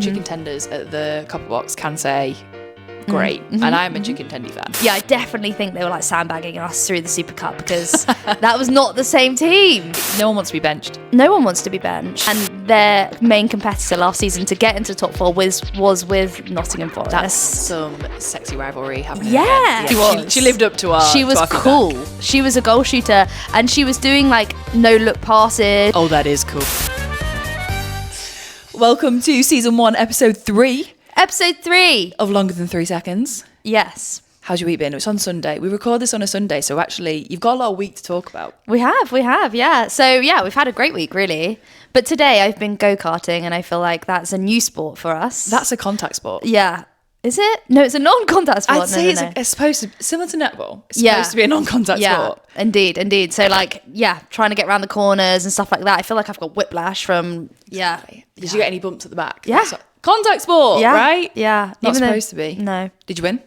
chicken tenders at the Copper Box can say great. And I'm a chicken tendy fan. Yeah, I definitely think they were like sandbagging us through the Super Cup because that was not the same team. No one wants to be benched. No one wants to be benched. And their main competitor last season to get into top 4 was with Nottingham Forest. That's some sexy rivalry happening. Yeah. Again. She lived up to our. She was cool. She was a goal shooter and she was doing like no look passes. Oh, that is cool. Welcome to season 1, episode 3. Episode 3 of Longer Than 3 Seconds. Yes. How's your week been? It's on Sunday. We record this on a Sunday, so actually you've got a lot of week to talk about. We have, yeah. So yeah, we've had a great week, really. But today I've been go-karting and I feel like that's a new sport for us. That's a contact sport. Yeah. Is it? No, it's a non-contact sport. I'd say it's supposed to, similar to netball, it's Yeah. supposed to be a non-contact sport. Indeed. So like, yeah, trying to get around the corners and stuff like that. I feel like I've got whiplash from, Did you get any bumps at the back? Yeah. Contact sport, right? Yeah. Not supposed to be. No. Did you win?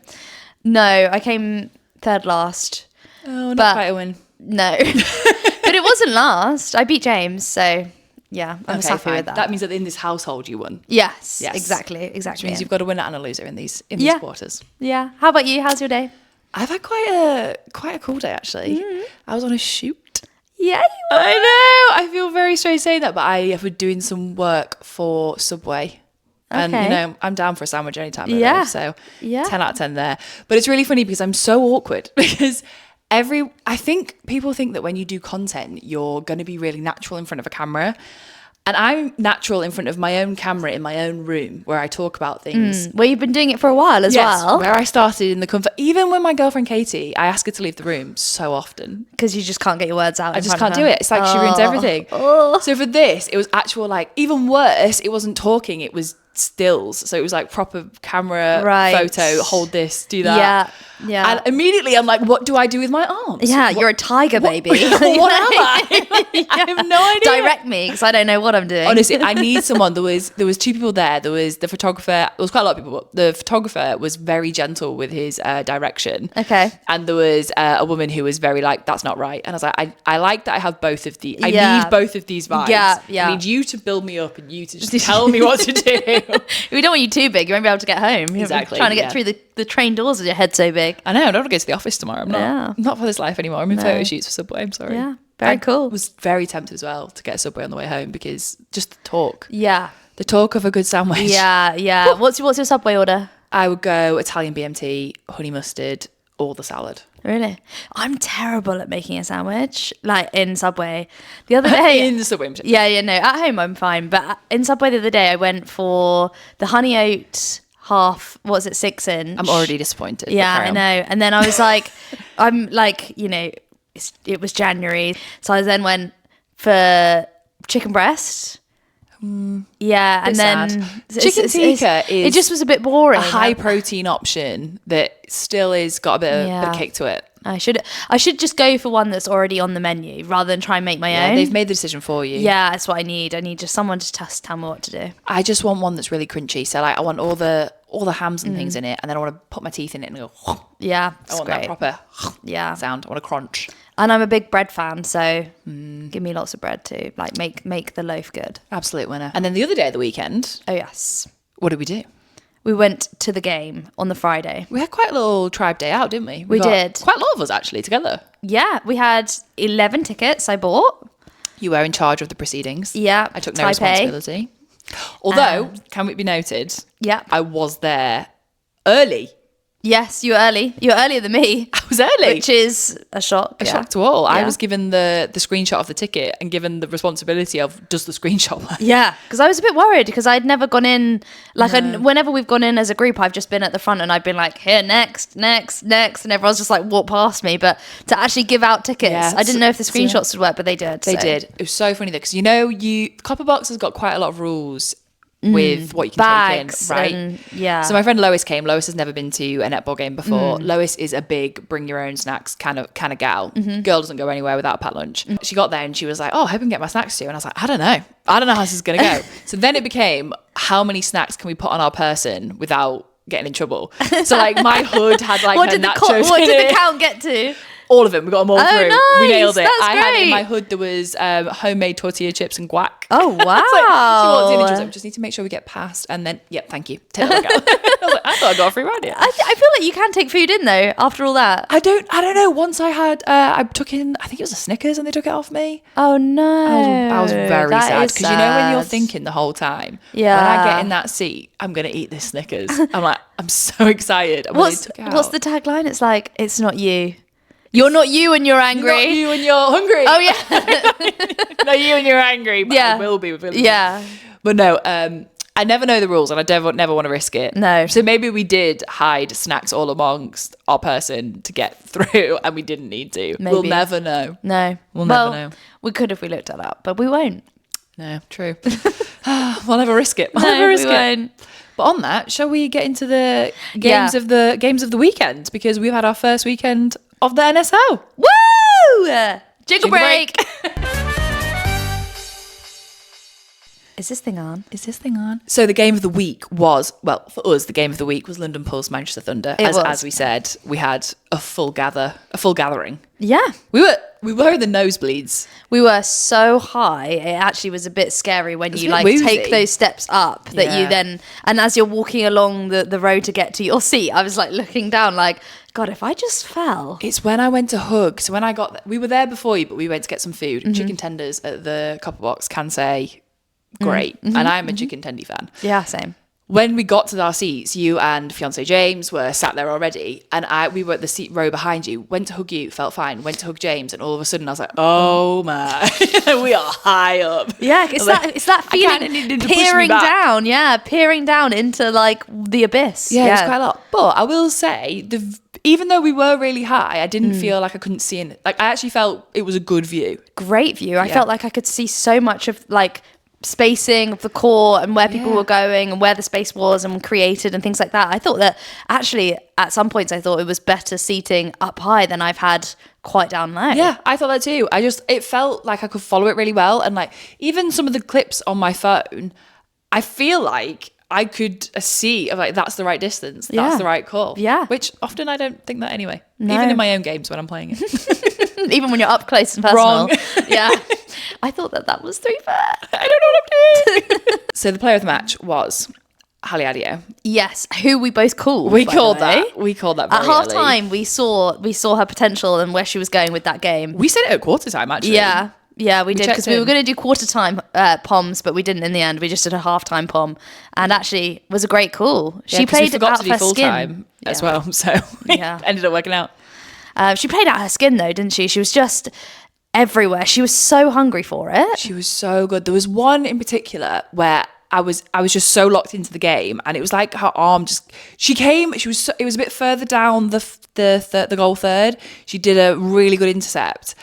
No, I came third last. Oh, not quite a win. No. But it wasn't last. I beat James, so yeah, I was happy with that. That means that in this household you won. Yes. Exactly. Which means you've got to win and a loser in these quarters. Yeah. How about you? How's your day? I've had quite a cool day actually. I was on a shoot. Yeah, you were. I know. I feel very strange saying that, but I have been doing some work for Subway. And, I'm down for a sandwich anytime. Yeah. So 10 out of 10 there. But it's really funny because I'm so awkward because I think people think that when you do content, you're going to be really natural in front of a camera. And I'm natural in front of my own camera in my own room where I talk about things. Well, you've been doing it for a while as well. Where I started in the comfort. Even when my girlfriend Katie, I ask her to leave the room so often. Because you just can't get your words out. I just can't do it. It's like she ruins everything. So for this, it was actual like, even worse, it wasn't talking, it was stills. So it was like proper camera, photo, hold this, do that. Yeah. And immediately I'm like, what do I do with my arms? Yeah, you're a tiger, baby. What am I? I have no idea. Direct me because I don't know what I'm doing. Honestly, I need someone. There was 2 people there. There was the photographer. There was quite a lot of people, but the photographer was very gentle with his direction. Okay. And there was a woman who was very like, that's not right. And I was like, I like that I have both of these. I need both of these vibes. Yeah. I need you to build me up and you to just tell me what to do. We don't want you too big. You won't be able to get home. Exactly. Trying to get through the train doors with your head so big. I know. I don't want to go to the office tomorrow. I'm not for this life anymore. I'm in photo shoots for Subway. I'm sorry. Yeah. Very cool. I was very tempted as well to get a Subway on the way home because just the talk. Yeah. The talk of a good sandwich. Yeah. What's your Subway order? I would go Italian BMT, honey mustard, or the salad. Really? I'm terrible at making a sandwich, like in Subway. The other day... in the Subway? Yeah, no. At home, I'm fine. But in Subway the other day, I went for the honey oat half, 6-inch? I'm already disappointed. Yeah, I know. And then I was like, I'm like, it was January. So I then went for chicken breast. Yeah, and then chicken tikka is it just was a bit boring. A high protein option that still is got a bit of a kick to it. I should just go for one that's already on the menu rather than try and make my own. They've made the decision for you. Yeah, that's what I need. I need just someone to tell me what to do. I just want one that's really crunchy. So like I want all the hams and things in it, and then I want to put my teeth in it and go. Yeah, I want that proper sound. I want a crunch. And I'm a big bread fan, so give me lots of bread too. Like make the loaf good. Absolute winner. And then the other day of the weekend. Oh yes. What did we do? We went to the game on the Friday. We had quite a little tribe day out, didn't we? We did. Quite a lot of us actually together. Yeah, we had 11 tickets I bought. You were in charge of the proceedings. Yeah. I took no responsibility. Although, can it be noted? Yeah. I was there early. Yes, you were early. You were earlier than me. I was early. Which is a shock. A shock to all. Yeah. I was given the screenshot of the ticket and given the responsibility of does the screenshot work? Yeah, because I was a bit worried because I'd never gone in, whenever we've gone in as a group, I've just been at the front and I've been like, here, next, and everyone's just like walked past me. But to actually give out tickets, I didn't know if the screenshots would work, but they did. They did. It was so funny though, because Copper Box has got quite a lot of rules with what you can take in, right? So my friend Lois came. Lois has never been to a netball game before. Lois is a big bring your own snacks kind of gal. Girl doesn't go anywhere without a packed lunch. She got there and she was like, oh, I hope I can get my snacks too. And I was like, I don't know how this is gonna go. So then it became, how many snacks can we put on our person without getting in trouble? So like my hood had like what her did nachos what did the count get to? All of them. We got them all through. Nice. We nailed it. That's I had in great. my hood, there was homemade tortilla chips and guac. Oh, wow. She walked in and she was just need to make sure we get past. And then, thank you. Take that out. I was like, I thought I got a free ride here. I feel like you can take food in though after all that. I don't know. Once I had, I took in, I think it was a Snickers, and they took it off me. Oh no. I was very sad, because you know when you're thinking the whole time, when I get in that seat, I'm going to eat this Snickers. I'm like, I'm so excited. What's the tagline? It's like, it's not you. You're not you and you're angry. Not you and you're hungry. Oh yeah. Not you and you're angry, but I will be. Yeah. But no, I never know the rules, and I never want to risk it. No. So maybe we did hide snacks all amongst our person to get through, and we didn't need to. Maybe. We'll never know. No. We'll never know. We could if we looked it up, but we won't. No, true. We'll never risk it. We won't. But on that, shall we get into the games of the weekend? Because we've had our first weekend of the NSL. Woo! Jiggle break. Is this thing on? So the game of the week was, well, for us, the game of the week was London Pulse Manchester Thunder. As we said, we had a full gathering. Yeah. We were in the nosebleeds. We were so high. It actually was a bit scary when you take those steps up that you then, and as you're walking along the road to get to your seat, I was like looking down like, God, if I just fell. It's when I went to hug. So when I got, we were there before you, but we went to get some food. Chicken tenders at the Copper Box, can say, great. And I'm a chicken tendy fan. Yeah, same. When we got to our seats, you and fiance James were sat there already, and we were at the seat row behind you, went to hug you, felt fine, went to hug James, and all of a sudden I was like, oh my, we are high up. Yeah, it's that feeling peering down into like the abyss. Yeah, it was quite a lot. But I will say, even though we were really high, I didn't feel like I couldn't see it. Like, I actually felt it was a good view. Great view. I felt like I could see so much of like spacing of the court and where people were going and where the space was and created and things like that. I thought that actually at some points I thought it was better seating up high than I've had quite down low. Yeah, I thought that too. It felt like I could follow it really well, and like even some of the clips on my phone, I feel like I could see like that's the right distance, that's the right call. Yeah, which often I don't think that anyway. No. Even in my own games when I'm playing it. Even when you're up close and personal. Wrong. Yeah. I thought that was 3 fair. I don't know what I'm doing. So the player of the match was Halle. Yes, who we both called. We called that very at half time. We saw her potential and where she was going with that game. We said it at quarter time actually. Yeah, we did, because we were going to do quarter time poms, but we didn't in the end. We just did a half time pom, and actually it was a great call. She played out her skin as well, so ended up working out. She played out her skin though, didn't she? She was just everywhere. She was so hungry for it. She was so good. There was one in particular where I was just so locked into the game, and it was like her arm it was a bit further down the goal third. She did a really good intercept.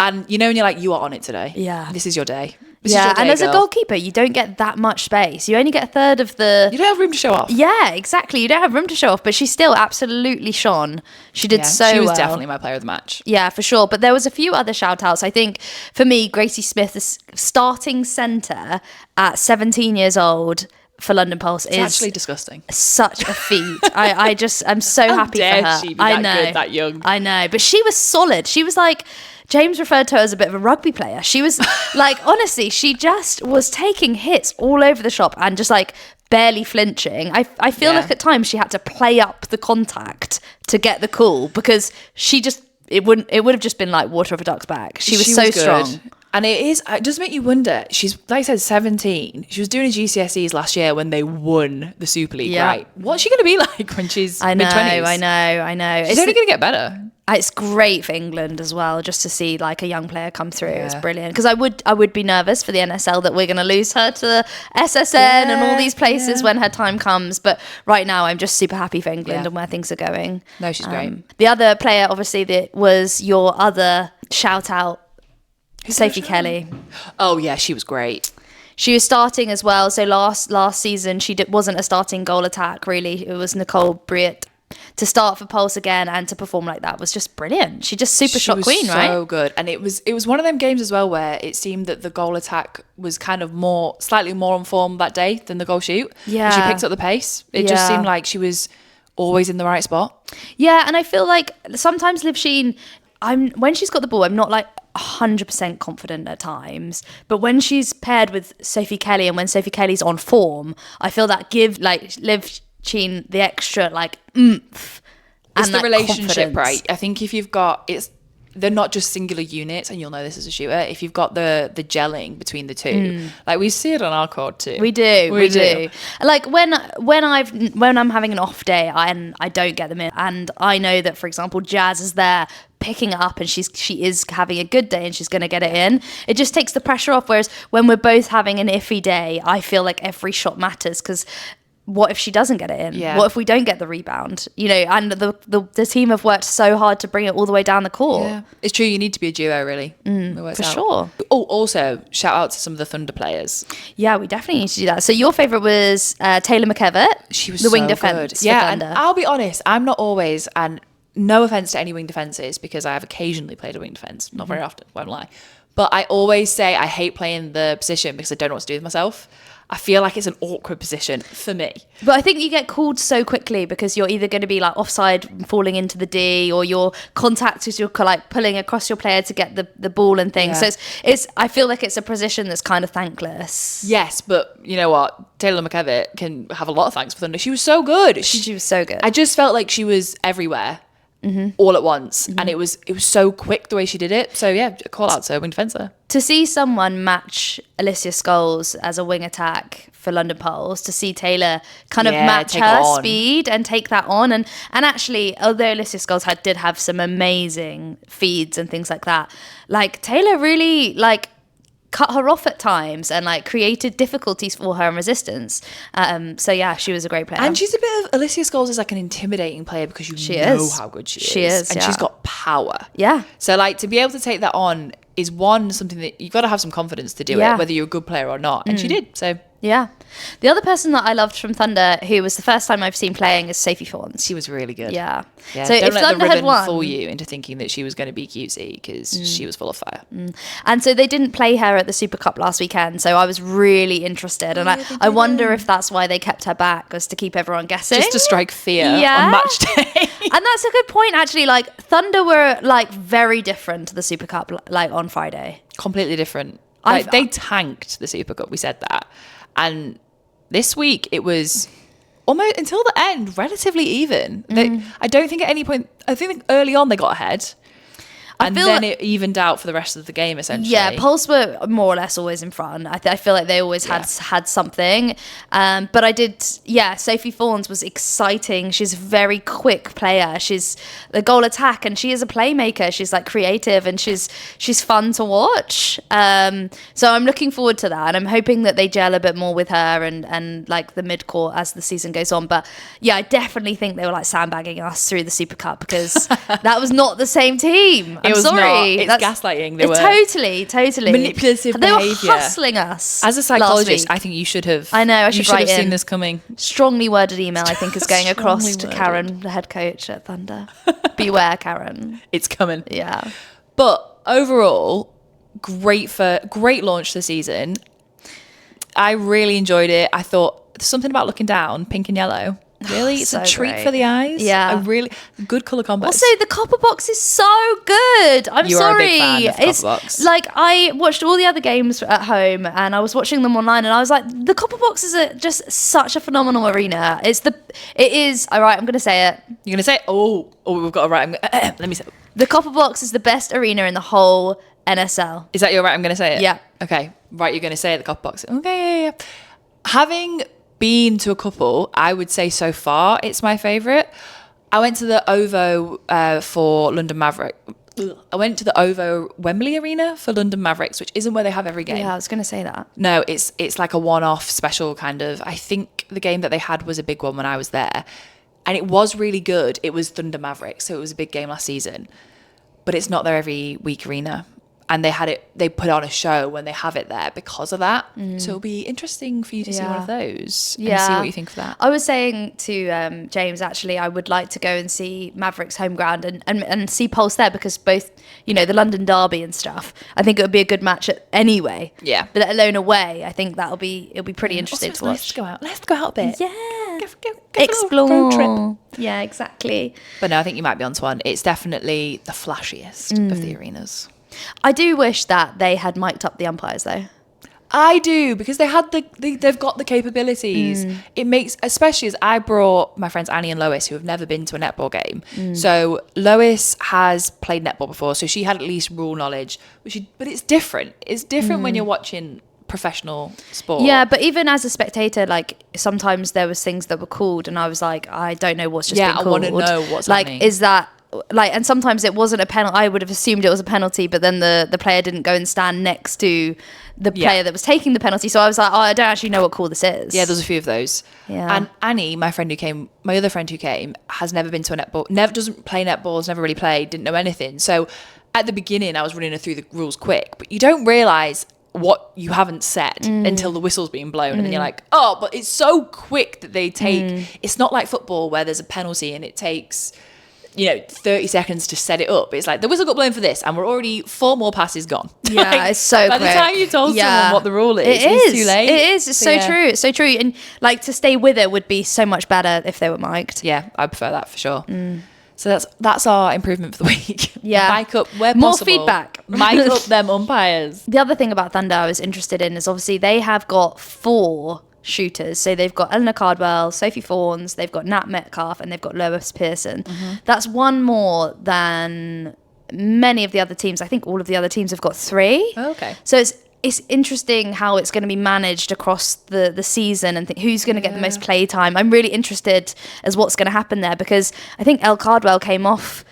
And you know when you're like, you are on it today. Yeah. This is your day. And as a goalkeeper, you don't get that much space. You only get a third of the... You don't have room to show off. Yeah, exactly. You don't have room to show off, but she still absolutely shone. She did so well. She was definitely my player of the match. Yeah, for sure. But there was a few other shout-outs. I think, for me, Gracie Smith, is starting centre at 17 years old for London Pulse is actually disgusting. Such a feat. I'm so happy for her. How dare she be that young? I know. But she was solid. She was like... James referred to her as a bit of a rugby player. She was like, honestly, she just was taking hits all over the shop and just like barely flinching. I feel like at times she had to play up the contact to get the call, because she just, it would have just been like water off a duck's back. She was so strong. And it does make you wonder. She's, like I said, 17. She was doing her GCSEs last year when they won the Super League, right? What's she going to be like when she's mid-20s? I know. She's only going to get better. It's great for England as well, just to see like a young player come through. It's brilliant, because I would be nervous for the NSL that we're going to lose her to SSN and all these places when her time comes. But right now, I'm just super happy for England and where things are going. No, she's great. The other player, obviously, that was your other shout out, Sophie Kelly. Oh yeah, she was great. She was starting as well. So last season, she wasn't a starting goal attack really. It was Nicole Briet. To start for Pulse again and to perform like that was just brilliant. She just super shot queen, right? So good. And it was one of them games as well where it seemed that the goal attack was kind of slightly more on form that day than the goal shoot. Yeah. And she picked up the pace. It just seemed like she was always in the right spot. Yeah, and I feel like sometimes Liv Sheen, when she's got the ball, I'm not like 100% confident at times, but when she's paired with Sophie Kelly and when Sophie Kelly's on form, I feel that give like Liv Chin the extra like oomph. It's and the relationship, confidence. right? I think if you've got they're not just singular units, and you'll know this as a shooter. If you've got the gelling between the two, like we see it on our court too. We do. Like when I'm having an off day and I don't get them in, and I know that, for example, Jazz is there picking it up and she is having a good day and she's going to get it in. It just takes the pressure off. Whereas when we're both having an iffy day, I feel like every shot matters, because what if she doesn't get it in? Yeah. What if we don't get the rebound? You know, and the team have worked so hard to bring it all the way down the court. Yeah, it's true. You need to be a duo, really. For sure. Oh, also, shout out to some of the Thunder players. Yeah, we definitely need to do that. So your favourite was Taylor McKevitt. She was the wing so defence. good. Yeah, and I'll be honest, I'm not always, and no offence to any wing defences, because I have occasionally played a wing defence, not very often, won't lie. But I always say I hate playing the position because I don't know what to do with myself. I feel like it's an awkward position for me. But I think you get called so quickly because you're either going to be like offside, falling into the D, or your contact is you're like pulling across your player to get the ball and things. Yeah. So it's I feel like it's a position that's kind of thankless. Yes, but you know what? Taylor McKevitt can have a lot of thanks for Thunder. She was so good. She was so good. I just felt like she was everywhere. All at once, and it was so quick the way she did it. So yeah, call out to wing defender. To see someone match Alicia Scholes as a wing attack for London Pulse, to see Taylor kind of match her speed and take that on, and actually, although Alicia Scholes did have some amazing feeds and things like that, like Taylor really like cut her off at times and like created difficulties for her and resistance. So yeah, she was a great player. And she's a bit of, Alicia Scholes is like an intimidating player because you know how good she is. She is, and she's got power. Yeah. So like to be able to take that on is something that you got to have some confidence to do it, whether you're a good player or not. And she did. So yeah. The other person that I loved from Thunder, who was the first time I've seen playing, is Sophie Fawns. She was really good. Yeah. So don't if let Thunder the ribbon had fool you into thinking that she was going to be cutesy, because she was full of fire. And so they didn't play her at the Super Cup last weekend, so I was really interested. And I wonder if that's why they kept her back, was to keep everyone guessing. Just to strike fear on match day. And that's a good point, actually. Like, Thunder were like very different to the Super Cup, like on Friday. Completely different. Like, they tanked the Super Cup. We said that. And this week it was almost until the end relatively even. I don't think at any point, I think early on they got ahead. And then it evened out for the rest of the game, essentially. Yeah, Pulse were more or less always in front. I feel like they always had something. But I did, Sophie Fawns was exciting. She's a very quick player. She's the goal attack, and she is a playmaker. She's like creative, and she's fun to watch. So I'm looking forward to that, and I'm hoping that they gel a bit more with her and like the mid-court as the season goes on. But yeah, I definitely think they were like sandbagging us through the Super Cup, because that was not the same team. I'm sorry. It's gaslighting. They were totally manipulative They behaviour. were hustling us. As a psychologist, I think you should have. I know. I should write have seen this coming. Strongly worded email, I think, is going across to Karen, the head coach at Thunder. Beware, Karen. It's coming. Yeah. But overall, great launch to the season. I really enjoyed it. I thought there's something about looking down, pink and yellow. Really, it's a treat for the eyes. Yeah, good color combos. Also, the copper box is so good. You are a big fan of the copper box. Like, I watched all the other games at home, and I was watching them online, and I was like, the copper box is just such a phenomenal arena. It is. All right, I'm gonna say it. You're gonna say it? Oh, we've got it right. Let me say it. The copper box is the best arena in the whole NSL. Is that your right? I'm gonna say it. Yeah. Okay. Right. You're gonna say it. The copper box. Okay. Yeah. Having been to a couple, I would say so far it's my favourite. I went to the OVO for London Maverick. I went to the OVO Wembley Arena for London Mavericks, which isn't where they have every game. Yeah, I was going to say that. No, it's like a one-off special kind of. I think the game that they had was a big one when I was there, and it was really good. It was Thunder Mavericks, so it was a big game last season, but it's not their every week arena. And they put on a show when they have it there because of that. So it'll be interesting for you to see one of those and see what you think of that. I was saying to James, actually, I would like to go and see Mavericks home ground and see Pulse there, because both, the London derby and stuff, I think it would be a good match anyway. Yeah. But let alone away, I think it'll be pretty interesting also, to watch. Let's go out a bit. Yeah. Go Explore. road trip. Yeah, exactly. But no, I think you might be onto one. It's definitely the flashiest of the arenas. I do wish that they had mic'd up the umpires though. I do, because they've got the capabilities. It makes, especially as I brought my friends Annie and Lois, who have never been to a netball game. So Lois has played netball before, so she had at least rule knowledge. But it's different. It's different when you're watching professional sport. Yeah, but even as a spectator, like sometimes there was things that were called, and I was like, I don't know what's just been called. I want to know what's happening. Is that like, and sometimes it wasn't a penalty. I would have assumed it was a penalty, but then the player didn't go and stand next to the player that was taking the penalty. So I was like, I don't actually know what call this is. Yeah, there's a few of those. Yeah. And Annie, my other friend who came, has never been to a netball, doesn't play netball, has never really played, didn't know anything. So at the beginning, I was running her through the rules quick, but you don't realise what you haven't said until the whistle's being blown, and then you're like, oh, but it's so quick that they take. It's not like football where there's a penalty and it takes 30 seconds to set it up. It's like the whistle got blown for this and we're already 4 more passes gone. Yeah, like, it's so by quick. The time you told someone what the rule is, it's too late. It is. It's so true. It's so true. And like to stay with it would be so much better if they were mic'd. Yeah, I prefer that for sure. So that's our improvement for the week. Yeah. Mic up where more possible. feedback. Mic up them umpires. The other thing about Thunder I was interested in is obviously they have got 4 shooters. So they've got Eleanor Cardwell, Sophie Fawns, they've got Nat Metcalf, and they've got Lois Pearson. That's one more than many of the other teams. I think all of the other teams have got 3. Oh, okay. So it's interesting how it's going to be managed across the season and who's going to get the most play time. I'm really interested as what's going to happen there, because I think Elle Cardwell came off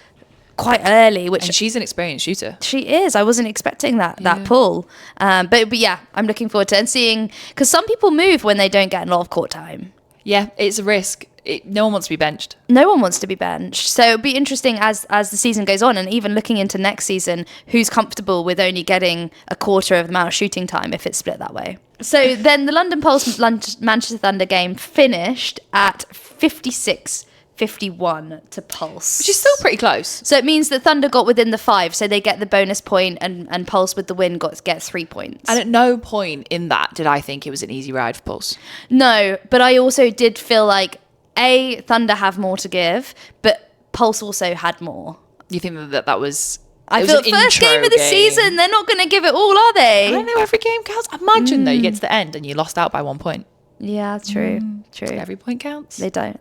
quite early, and she's an experienced shooter. She is. I wasn't expecting that pull, but yeah, I'm looking forward to it and seeing, because some people move when they don't get a lot of court time. Yeah, it's a risk. No one wants to be benched. No one wants to be benched. So it'll be interesting as the season goes on, and even looking into next season, who's comfortable with only getting a quarter of the amount of shooting time if it's split that way. So then the London Pulse Manchester Thunder game finished at 56-51 to Pulse, which is still pretty close. So it means that Thunder got within the 5, so they get the bonus point, and Pulse with the win gets 3 points. And at no point in that did I think it was an easy ride for Pulse. No, but I also did feel like Thunder have more to give, but Pulse also had more. You think that was? I feel first game of the season, they're not going to give it all, are they? I don't know, every game counts. Imagine though, you get to the end and you lost out by 1 point. Yeah, true. Every point counts. They do.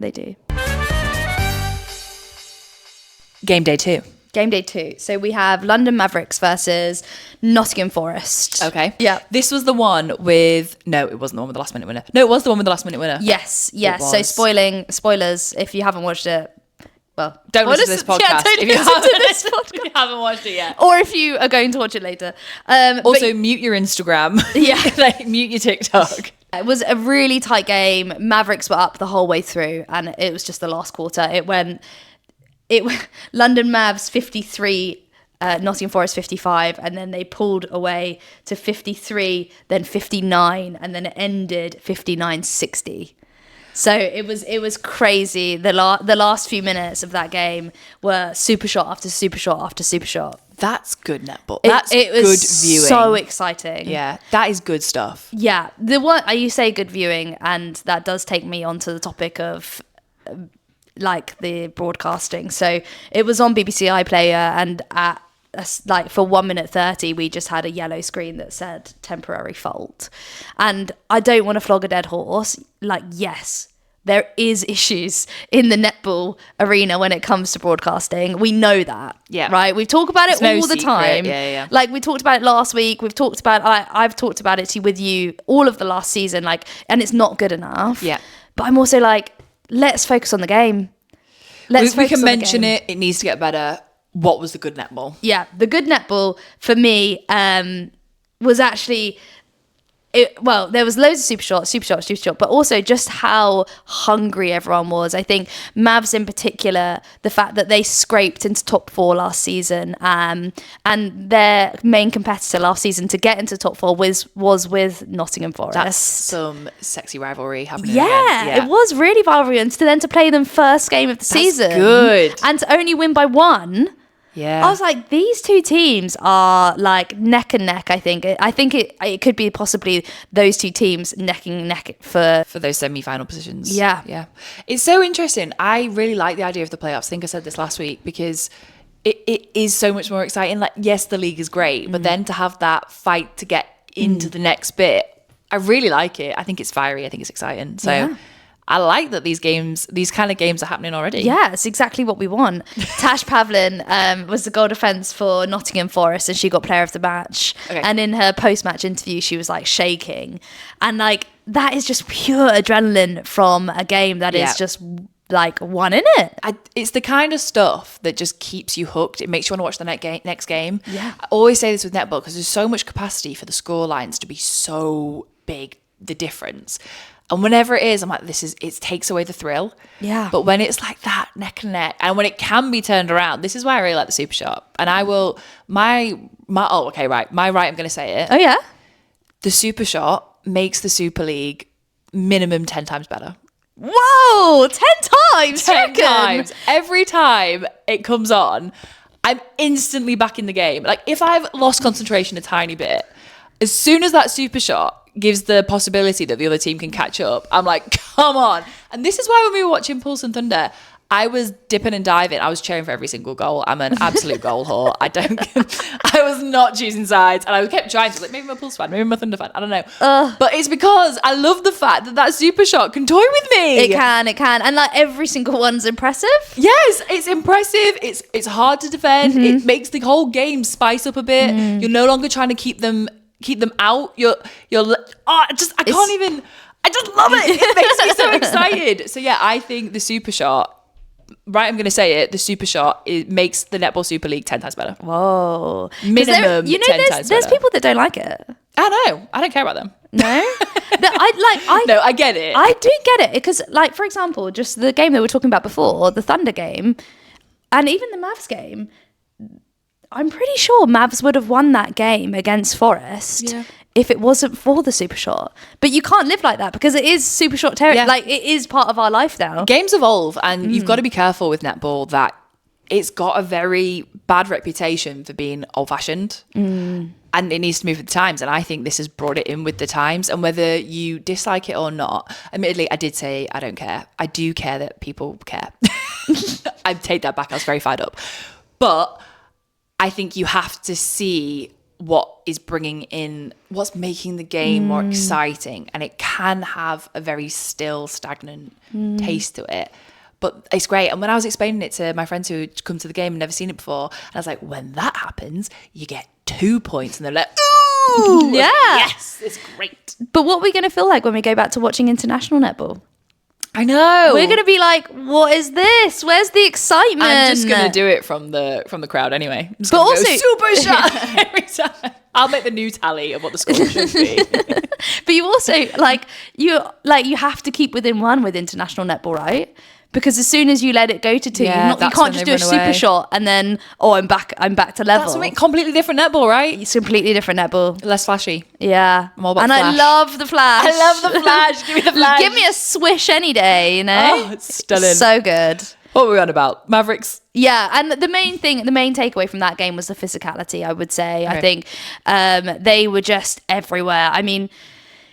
Game day 2. Game day 2. So we have London Mavericks versus Nottingham Forest. Okay. Yeah. This was the one with... No, it wasn't the one with the last minute winner. No, it was the one with the last minute winner. Yes. So spoilers, if you haven't watched it, well... Don't listen to this podcast. Yeah, don't listen to this podcast. If you haven't watched it yet. Or if you are going to watch it later. Also, mute your Instagram. Yeah. Mute your TikTok. It was a really tight game. Mavericks were up the whole way through, and it was just the last quarter. London Mavs 53, Nottingham Forest 55, and then they pulled away to 53, then 59, and then it ended 59-60. So it was crazy. The last few minutes of that game were super shot after super shot after super shot. That's good netball. That's it good was viewing. So exciting. Yeah, that is good stuff. Yeah, you say good viewing, and that does take me onto the topic of like the broadcasting. So it was on BBC iPlayer, and for 1 minute 30 we just had a yellow screen that said temporary fault. And I don't want to flog a dead horse. Like, yes, there is issues in the netball arena when it comes to broadcasting. We know that. Yeah. Right? We talk about it all the time. Yeah. Like, we talked about it last week. I've talked about it with you all of the last season, and it's not good enough. Yeah. But I'm also like, let's focus on the game. We can mention it. It needs to get better. What was the good netball? Yeah, the good netball for me was actually... there was loads of super shot, but also just how hungry everyone was. I think Mavs in particular, the fact that they scraped into top 4 last season, and their main competitor last season to get into top 4 was with Nottingham Forest. That's some sexy rivalry happening. Yeah, it was really rivalry, and to play them first game of the season, good, and to only win by 1. Yeah, I was like, these two teams are like neck and neck. I think it could be possibly those two teams neck and neck for those semi-final positions. Yeah. It's so interesting. I really like the idea of the playoffs. I think I said this last week, because it is so much more exciting. Like, yes, the league is great, but then to have that fight to get into the next bit, I really like it. I think it's fiery. I think it's exciting. So I like that these kind of games are happening already. Yeah, it's exactly what we want. Tash Pavlin was the goal defence for Nottingham Forest, and she got player of the match. Okay. And in her post-match interview, she was like shaking. And like, that is just pure adrenaline from a game that is just like one in it. It's the kind of stuff that just keeps you hooked. It makes you want to watch the next game. Yeah. I always say this with netball because there's so much capacity for the score lines to be so big, the difference. And whenever it is, I'm like, it takes away the thrill. Yeah. But when it's like that neck and neck, and when it can be turned around, this is why I really like the Super Shot. And I will, my right, I'm going to say it. Oh, yeah? The Super Shot makes the Super League minimum 10 times better. Whoa, 10 times? 10 times. Every time it comes on, I'm instantly back in the game. Like, if I've lost concentration a tiny bit, as soon as that Super Shot gives the possibility that the other team can catch up, I'm like, come on. And this is why when we were watching Pulse and Thunder, I was dipping and diving. I was cheering for every single goal. I'm an absolute goal whore. I was not choosing sides. And I kept trying to, like, maybe I'm a Pulse fan, maybe I'm a Thunder fan. I don't know. But it's because I love the fact that Super Shot can toy with me. It can. And like, every single one's impressive. Yes, it's impressive. It's hard to defend. It makes the whole game spice up a bit. You're no longer trying to keep them out. I just love it. It makes me so excited. So yeah, I think the Super Shot, right, I'm going to say it, the Super Shot, it makes the Netball Super League 10 times better. Whoa. Minimum 10 times better. There's people that don't like it. I know. I don't care about them. No? I get it. I do get it. Because, like, for example, just the game that we were talking about before, the Thunder game, and even the Mavs game, I'm pretty sure Mavs would have won that game against Forest if it wasn't for the Super Shot. But you can't live like that because it is Super Shot territory. Like, it is part of our life now. Games evolve, and you've got to be careful with netball that it's got a very bad reputation for being old-fashioned. And it needs to move with the times. And I think this has brought it in with the times. And whether you dislike it or not, admittedly, I did say I don't care. I do care that people care. I take that back. I was very fired up. But I think you have to see what is bringing in, what's making the game more exciting. And it can have a very still, stagnant taste to it. But it's great. And when I was explaining it to my friends who had come to the game and never seen it before, and I was like, when that happens, you get 2 points. And they're like, ooh! Yeah. Yes, it's great. But what are we going to feel like when we go back to watching international netball? I know. We're going to be like, what is this? Where's the excitement? I'm just going to do it from the crowd anyway. I'm just but also, go Super Shot every time. I'll make the new tally of what the score should be. But you also, you have to keep within one with international netball, right? Because as soon as you let it go to two, you can't just do a Super Shot and then, I'm back to level. That's something completely different netball, right? It's completely different netball. Less flashy. Yeah. More about and flash. I love the flash. I love the flash. Give me the flash. Give me a swish any day, you know? Oh, it's stunning. So good. What were we on about? Mavericks? Yeah, and the main takeaway from that game was the physicality, I would say. Okay. I think they were just everywhere. I mean,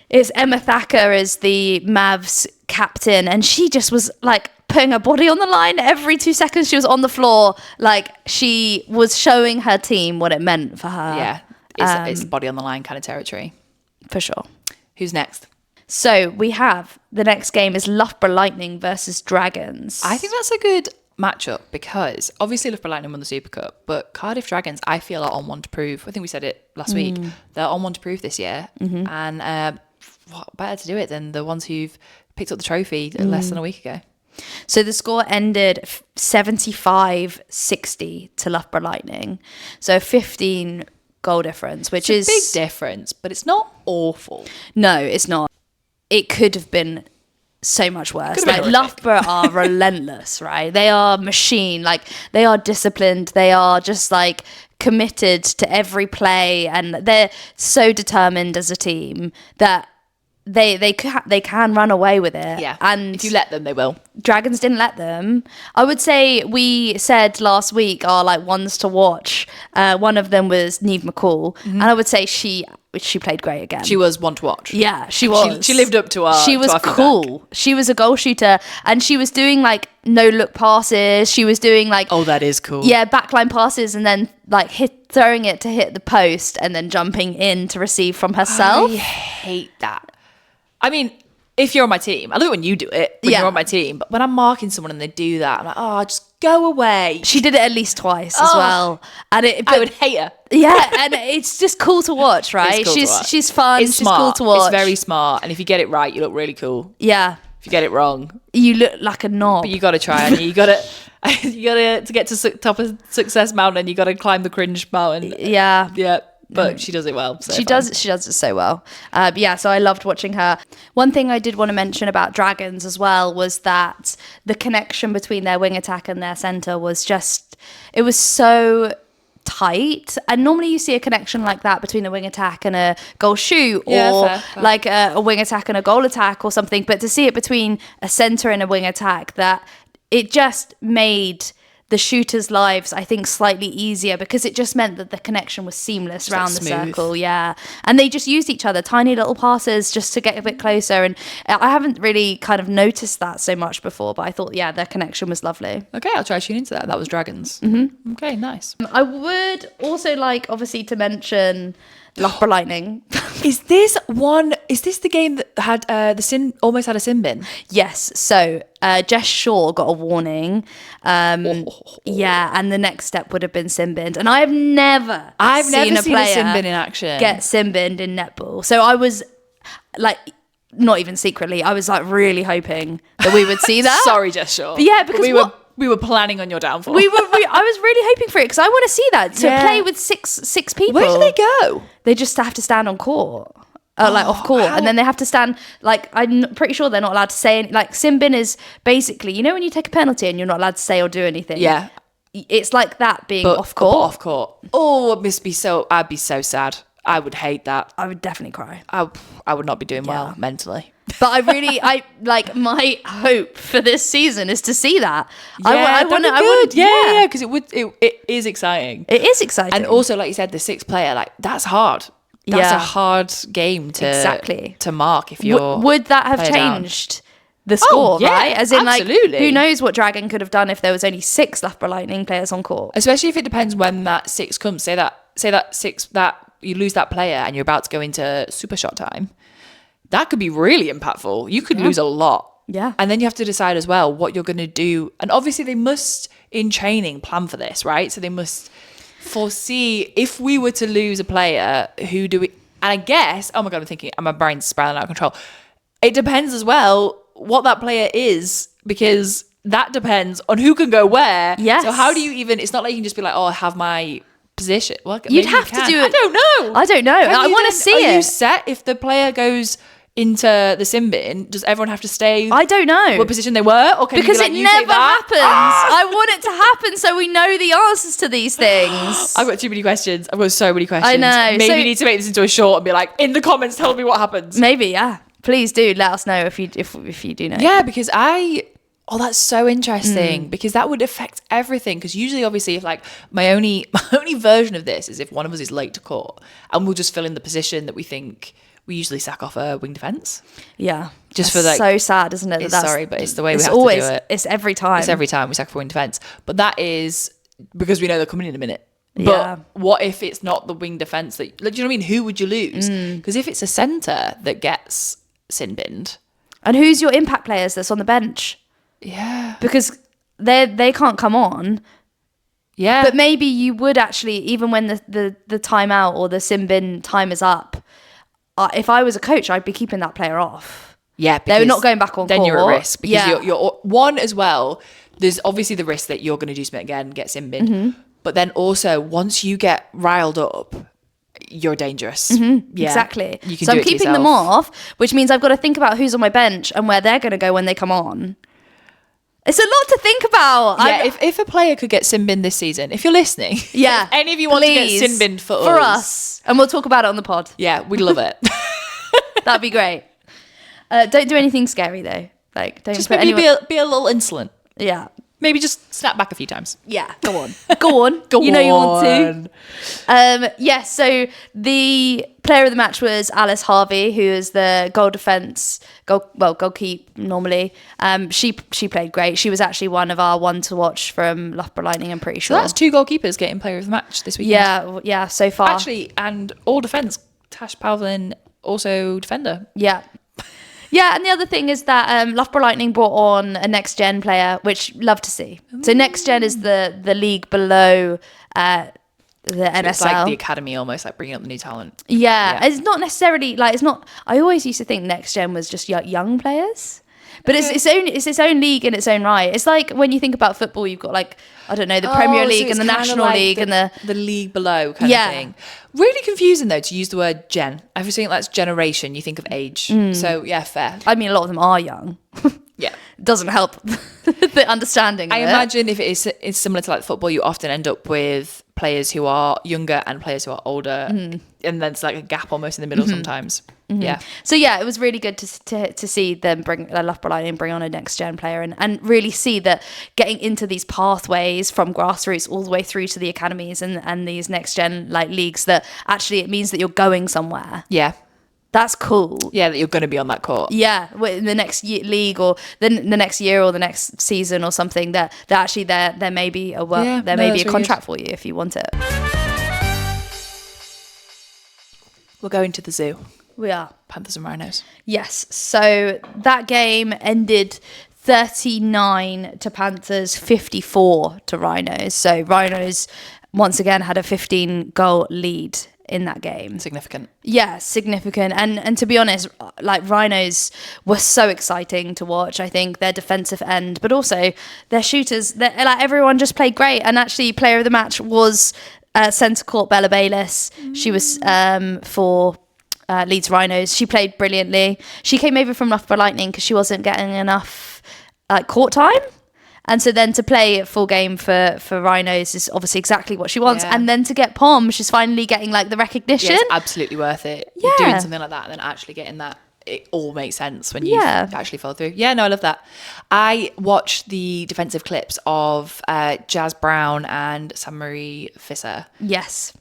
it's Emma Thacker as the Mavs captain, and she just was like putting her body on the line every 2 seconds. She was on the floor, like she was showing her team what it meant for her. Yeah, it's body on the line kind of territory. For sure. Who's next? So we have the next game is Loughborough Lightning versus Dragons. I think that's a good matchup because obviously Loughborough Lightning won the Super Cup, but Cardiff Dragons, I feel, are on one to prove. I think we said it last week. They're on one to prove this year. And what better to do it than the ones who've picked up the trophy less than a week ago. So the score ended 75-60 to Loughborough Lightning. So 15 goal difference, which is a big difference, but it's not awful. No, it's not. It could have been so much worse. Like, Loughborough are relentless, right? They are machine. Like, they are disciplined. They are just like committed to every play, and they're so determined as a team that they can run away with it. Yeah, and if you let them, they will. Dragons didn't let them. I would say we said last week are like ones to watch. One of them was Neve McCall, and I would say she she played great again. She was one to watch. Yeah, she was. She lived up to our. She was cool. Feedback. She was a goal shooter, and she was doing like no look passes. She was doing like that is cool. Yeah, backline passes, and then like throwing it to hit the post, and then jumping in to receive from herself. I hate that. I mean, if you're on my team, I love it when you do it when you're on my team. But when I'm marking someone and they do that, I'm like, just go away. She did it at least twice as well, and I would hate her. Yeah, and it's just cool to watch, right? Cool she's fun. It's she's smart. cool to watch. It's very smart, and if you get it right, you look really cool. Yeah. If you get it wrong, you look like a knob. But you got to try, and you got to to get to top of Success Mountain. You got to climb the cringe mountain. Yeah. Yeah. But she does it well. So she does it so well. So I loved watching her. One thing I did want to mention about Dragons as well was that the connection between their wing attack and their centre was it was so tight. And normally you see a connection like that between a wing attack and a goal shoot, or fair. like a wing attack and a goal attack or something. But to see it between a centre and a wing attack, that it just made the shooters' lives, I think, slightly easier, because it just meant that the connection was seamless around the circle. Yeah. And they just used each other, tiny little passes just to get a bit closer. And I haven't really kind of noticed that so much before, but I thought, their connection was lovely. Okay, I'll try to tune into that. That was Dragons. Mm-hmm. Okay, nice. I would also like, obviously, to mention Loughborough Lightning. Is this the game that had almost had a sin bin? Yes. So Jess Shaw got a warning. Yeah, and the next step would have been sin binned. And I have never seen a sin bin in action. Get sin binned in netball. So I was like, not even secretly, I was like really hoping that we would see that. Sorry, Jess Shaw. But yeah, because we were planning on your downfall. I was really hoping for it, because I want to see that, to play with six people. Where do they go? They just have to stand on court. Off court, and then they have to stand, like, I'm pretty sure they're not allowed to say like, sin bin is basically, when you take a penalty and you're not allowed to say or do anything. Yeah, it's like that, being off court. Off court. Oh, it must be so. I'd be so sad. I would hate that. I would definitely cry. I would not be doing well mentally. But I like, my hope for this season is to see that. Yeah, I want to. Because it is exciting. It is exciting, and also, like you said, the sixth player, like, that's hard. That's a hard game to mark if you're. Would that have changed the score, right? As in, absolutely. Like, who knows what Dragon could have done if there was only 6 Loughborough Lightning players on court? Especially if it depends when that 6 comes. Say that 6 that you lose that player and you're about to go into Super Shot time. That could be really impactful. You could lose a lot. Yeah. And then you have to decide as well what you're going to do. And obviously they must, in training, plan for this, right? So they must foresee, if we were to lose a player, who do we... And I guess, oh my God, I'm thinking, my brain's spiraling out of control. It depends as well what that player is, because that depends on who can go where. Yes. So how do you even... It's not like you can just be like, I have my position. Well, you'd have to do it. I don't know. I want to see it. Are you set if the player goes into the sin bin? Does everyone have to stay? I don't know what position they were, or can because you be like, it never happens. I want it to happen so we know the answers to these things. I've got too many questions. I've got so many questions. I know. Maybe you need to make this into a short and be like, in the comments, tell me what happens. Maybe, yeah. Please do let us know if you do know. Yeah, because that's so interesting, because that would affect everything. Because usually, obviously, if like my only version of this is if one of us is late to court and we'll just fill in the position that we think. We usually sack off a wing defence. Yeah. Just for like... so sad, isn't it? But it's the way we have always, to do it. It's every time. It's every time we sack off a wing defence. But that is because we know they're coming in a minute. But yeah. What if it's not the wing defence that... Like, do you know what I mean? Who would you lose? Because if it's a centre that gets sin binned... And who's your impact players that's on the bench? Yeah. Because they can't come on. Yeah. But maybe you would actually, even when the timeout or the sin bin time is up... if I was a coach, I'd be keeping that player off. Yeah, they're not going back on then court. You're at risk because you're one as well. There's obviously the risk that you're going to do something again, get sin bin. But then also, once you get riled up, you're dangerous. Yeah, exactly. You can so do I'm keeping them off, which means I've got to think about who's on my bench and where they're going to go when they come on. It's a lot to think about. Yeah, if a player could get sin binned this season, if you're listening, if any of you want to get sin binned for us, and we'll talk about it on the pod. Yeah, we'd love it. That'd be great. Don't do anything scary though. Like, don't just put maybe be a little insolent. Yeah, maybe just snap back a few times. Yeah, go on. Go on. You know you want to. So the player of the match was Alice Harvey, who is the goalkeeper normally. She played great. She was actually one of our one to watch from Loughborough Lightning, I'm pretty sure. So that's 2 goalkeepers getting player of the match this weekend. Yeah, so far. Actually, and all defence, Tash Pavlin, also defender. Yeah. Yeah, and the other thing is that Loughborough Lightning brought on a next-gen player, which love to see. So next-gen is the league below the NSL. It's like the academy, almost like bringing up the new talent. Yeah. It's not necessarily like it's not. I always used to think next-gen was just young players, but it's its own league in its own right. It's like when you think about football, you've got like, I don't know, the Premier League and the National League and the league below kind of thing. Really confusing though to use the word gen. If you think that's generation, you think of age. So yeah, fair. I mean, a lot of them are young. Yeah, doesn't help the understanding. I imagine if it's similar to like football, you often end up with players who are younger and players who are older, and then there's like a gap almost in the middle sometimes. Yeah. So yeah, it was really good to see them bring Loughborough Lightning bring on a next gen player and really see that getting into these pathways from grassroots all the way through to the academies and these next gen like leagues, that actually it means that you're going somewhere. Yeah. That's cool. Yeah, that you're going to be on that court. Yeah, in the next league or the next year or the next season or something, that actually there may be a contract for you if you want it. We're going to the zoo. We are. Panthers and Rhinos. Yes. So that game ended 39 to Panthers, 54 to Rhinos. So Rhinos once again had a 15-goal lead in that game. Significant. Yeah, significant. And to be honest, like Rhinos were so exciting to watch. I think their defensive end, but also their shooters, like everyone just played great. And actually player of the match was centre court Bella Bayliss. She was for Leeds Rhinos. She played brilliantly. She came over from Loughborough Lightning because she wasn't getting enough court time. And so then to play a full game for Rhinos is obviously exactly what she wants. Yeah. And then to get Pom, she's finally getting like the recognition. Yeah, it's absolutely worth it. Yeah. Doing something like that and then actually getting that, it all makes sense when you actually follow through. Yeah, no, I love that. I watched the defensive clips of Jazz Brown and Saint-Marie Fisser. Yes.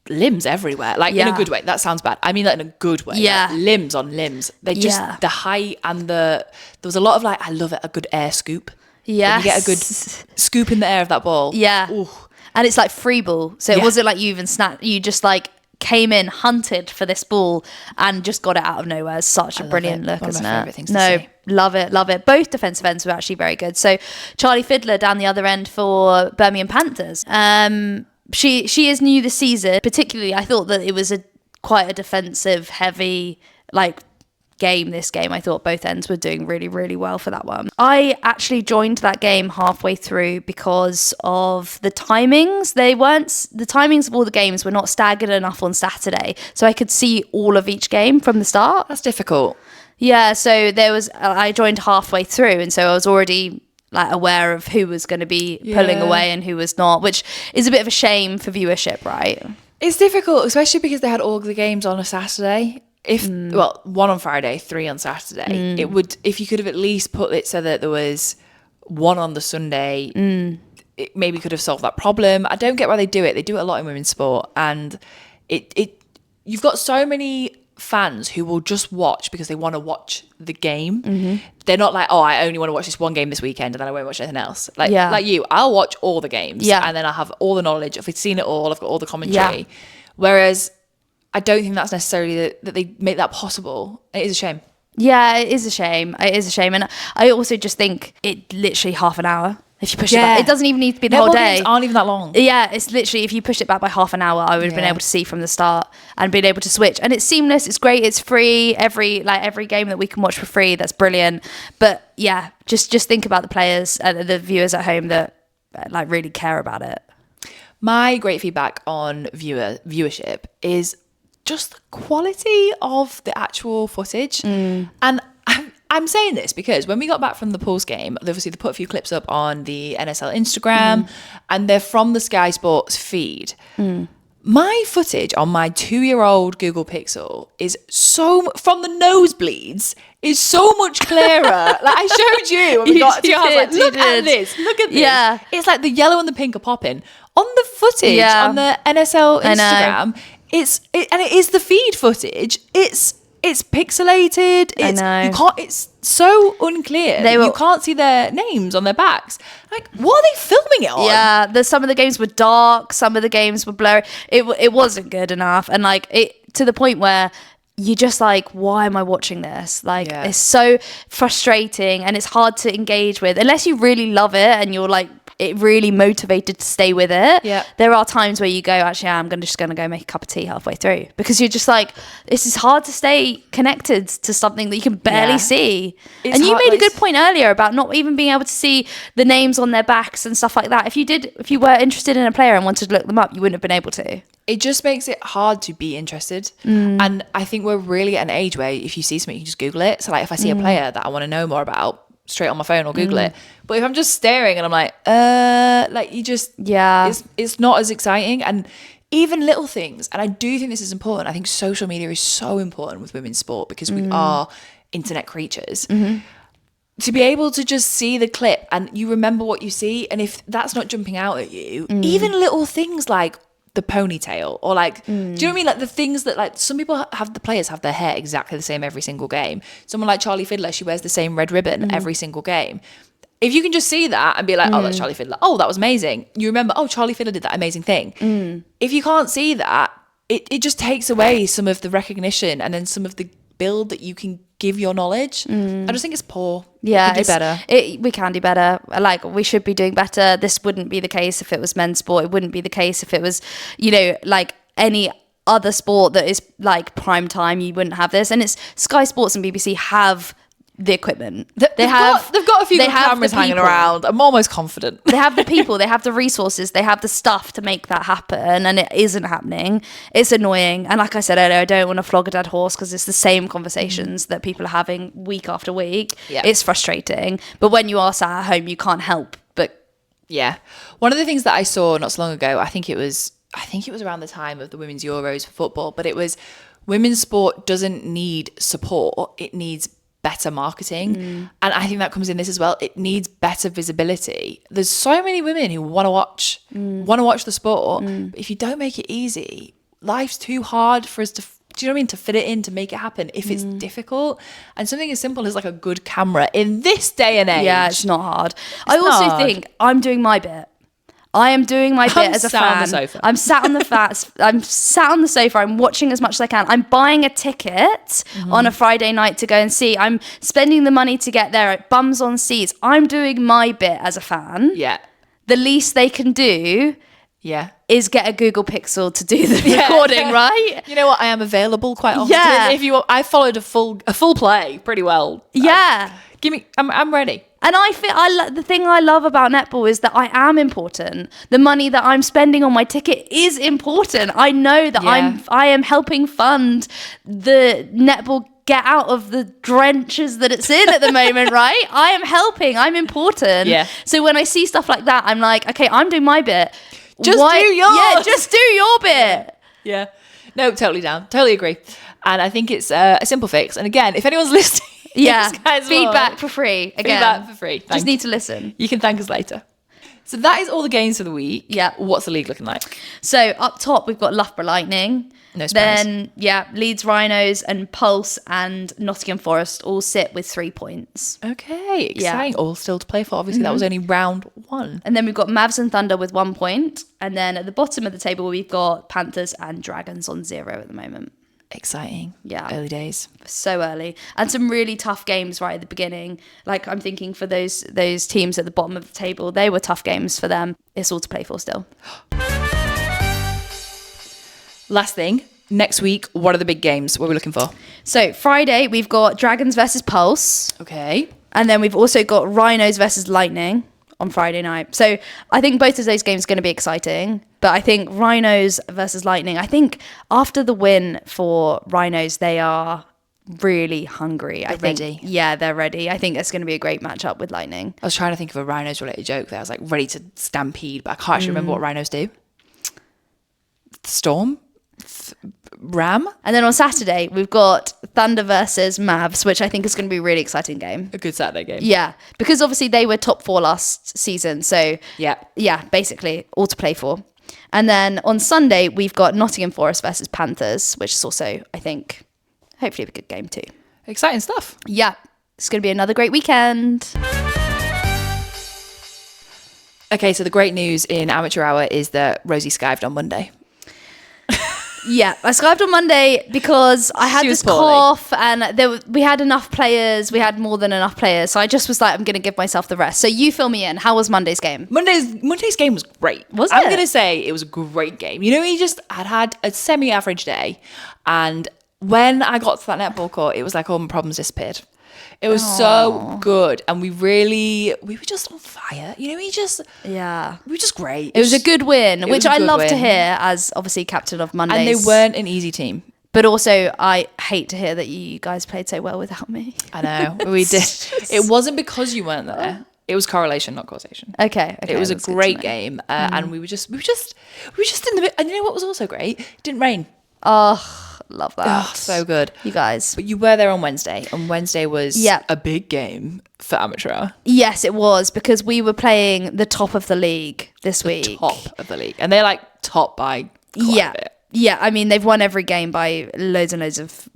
Limbs everywhere, like in a good way. That sounds bad. I mean that in a good way. Yeah, like, limbs on limbs. They just the height and there was a lot of like, I love it, a good air scoop. Yeah, you get a good scoop in the air of that ball. Yeah. Ooh. And it's like free ball, so it wasn't like you even snapped. You just like came in, hunted for this ball, and just got it out of nowhere. It's such a brilliant look, isn't it? No, love it. Both defensive ends were actually very good. So Charlie Fiddler down the other end for Birmingham Panthers. She is new this season. Particularly, I thought that it was quite a defensive heavy game. This game, I thought both ends were doing really, really well for that one. I actually joined that game halfway through because of the timings. The timings of all the games were not staggered enough on Saturday, so I could see all of each game from the start. That's difficult. Yeah, so I joined halfway through, and so I was already aware of who was going to be pulling away and who was not, which is a bit of a shame for viewership, right? It's difficult, especially because they had all the games on a Saturday. One on Friday, 3 on Saturday. It would, if you could have at least put it so that there was one on the Sunday, it maybe could have solved that problem. I don't get why they do it. They do it a lot in women's sport, and you've got so many fans who will just watch because they want to watch the game. They're not like, oh, I only want to watch this one game this weekend and then I won't watch anything else. Like you, I'll watch all the games and then I'll have all the knowledge. If I've seen it all, I've got all the commentary. Whereas I don't think that's necessarily that they make that possible. It is a shame. Yeah, it is a shame. And I also just think it literally half an hour. If you push it back, it doesn't even need to be the whole day. Aren't even that long. Yeah, it's literally, if you push it back by half an hour, I would have been able to see from the start and been able to switch. And it's seamless. It's great. It's free. Every game that we can watch for free, that's brilliant. But yeah, just think about the players, the viewers at home that really care about it. My great feedback on viewership is just the quality of the actual footage. And I'm saying this because when we got back from the Pulse game, obviously they put a few clips up on the NSL Instagram and they're from the Sky Sports feed. My footage on my 2-year-old Google Pixel is from the nosebleeds is so much clearer. Like I showed you when we got to your house, like, look at this. Yeah. It's like the yellow and the pink are popping. On the footage on the NSL Instagram, it is the feed footage. It's pixelated. I know. You can't. It's so unclear. You can't see their names on their backs. Like, what are they filming it on? Yeah, some of the games were dark. Some of the games were blurry. It wasn't good enough, and like it to the point where you're just like, why am I watching this? Like, it's so frustrating, and it's hard to engage with unless you really love it and you're like really motivated to stay with it. Yeah. There are times where you go, actually, I'm just going to go make a cup of tea halfway through, because you're just like, this is hard to stay connected to something that you can barely see. And you made a good point earlier about not even being able to see the names on their backs and stuff like that. If you were interested in a player and wanted to look them up, you wouldn't have been able to. It just makes it hard to be interested. And I think we're really at an age where if you see something, you can just Google it. So like if I see a player that I want to know more about, straight on my phone or Google it. But if I'm just staring and I'm like you just, it's not as exciting. And even little things, and I do think this is important. I think social media is so important with women's sport because we are internet creatures. To be able to just see the clip and you remember what you see, and if that's not jumping out at you, even little things like the ponytail or like do you know what I mean, like the things that like some people the players have their hair exactly the same every single game. Someone like Charlie Fiddler, she wears the same red ribbon every single game. If you can just see that and be like, oh, that's Charlie Fiddler, oh, that was amazing, you remember, oh, Charlie Fiddler did that amazing thing. If you can't see that, it just takes away some of the recognition and then some of the build that you can give your knowledge. I just think it's poor. Yeah, we can do better. We can do better. Like, we should be doing better. This wouldn't be the case if it was men's sport. It wouldn't be the case if it was, like any other sport that is like prime time. You wouldn't have this. And it's Sky Sports and BBC have the equipment. They've got a few good cameras hanging around. I'm almost confident. They have the people, they have the resources, they have the stuff to make that happen, and it isn't happening. It's annoying. And like I said earlier, I don't want to flog a dead horse because it's the same conversations that people are having week after week. It's frustrating. But when you are sat at home, you can't help but... Yeah. One of the things that I saw not so long ago, I think it was around the time of the Women's Euros for football, but it was women's sport doesn't need support, it needs better marketing. And I think that comes in this as well. It needs better visibility. There's so many women who want to watch the sport, but if you don't make it easy, life's too hard for us to, do you know what I mean, to fit it in, to make it happen if it's difficult. And something as simple as like a good camera in this day and age, it's not hard. I also think I'm doing my bit. I am doing my bit as a fan. I'm sat on the sofa. I'm watching as much as I can. I'm buying a ticket on a Friday night to go and see. I'm spending the money to get there at bums on seats. I'm doing my bit as a fan. Yeah. The least they can do is get a Google Pixel to do the recording, right? You know what? I am available quite often. Yeah. If you, I followed a full play pretty well. Yeah. I'm ready. And the thing I love about netball is that I am important. The money that I'm spending on my ticket is important. I know that I am helping fund the netball get out of the drenches that it's in at the moment, right? I am helping. I'm important. Yeah. So when I see stuff like that, I'm like, okay, I'm doing my bit. Do yours. Yeah, just do your bit. Yeah. No, totally down. Totally agree. And I think it's a simple fix. And again, if anyone's listening, feedback for free. Again, feedback for free. Just need to listen. You can thank us later. So that is all the games for the week. Yeah. What's the league looking like? So up top, we've got Loughborough Lightning. No surprise. Then, Leeds Rhinos and Pulse and Nottingham Forest all sit with 3 points. Okay, exciting. All still to play for. Obviously, that was only round 1. And then we've got Mavs and Thunder with 1 point. And then at the bottom of the table, we've got Panthers and Dragons on 0 at the moment. Exciting. Yeah. Early days. So early. And some really tough games right at the beginning. Like, I'm thinking for those teams at the bottom of the table, they were tough games for them. It's all to play for still. Last thing, next week, what are the big games? What are we looking for? So Friday, we've got Dragons versus Pulse. Okay. And then we've also got Rhinos versus Lightning on Friday night. So I think both of those games are going to be exciting. But I think Rhinos versus Lightning, I think after the win for Rhinos, they are really hungry. They're ready. Yeah, they're ready. I think it's going to be a great matchup with Lightning. I was trying to think of a Rhinos related joke there. I was like ready to stampede, but I can't actually remember what Rhinos do. Storm, Ram. And then on Saturday, we've got Thunder versus Mavs, which I think is going to be a really exciting game. A good Saturday game. Yeah, because obviously they were top 4 last season. So yeah, basically all to play for. And then on Sunday, we've got Nottingham Forest versus Panthers, which is also, I think, hopefully a good game too. Exciting stuff. Yeah, it's going to be another great weekend. Okay, so the great news in Amateur Hour is that Rosie skived on Monday. Yeah, I skived on Monday because I had this cough and we had enough players. We had more than enough players. So I just was like, I'm going to give myself the rest. So you fill me in. How was Monday's game? Monday's game was great. I'm going to say it was a great game. You know, he just had a semi-average day. And when I got to that netball court, it was like all my problems disappeared. It was so good, and we were just on fire. You know, we were just great. It was a good win, which I love to hear as obviously captain of Mondays. And they weren't an easy team. But also, I hate to hear that you guys played so well without me. I know, we did. It wasn't because you weren't there. It was correlation, not causation. Okay. It was a great game, and we were just in the bit. And you know what was also great? It didn't rain. Oh. Love that. Oh, so good. You guys. But you were there on Wednesday, and Wednesday was a big game for Amateur Hour. Yes, it was, because we were playing the top of the league this week. Top of the league. And they're like top by quite a bit. Yeah, I mean, they've won every game by loads of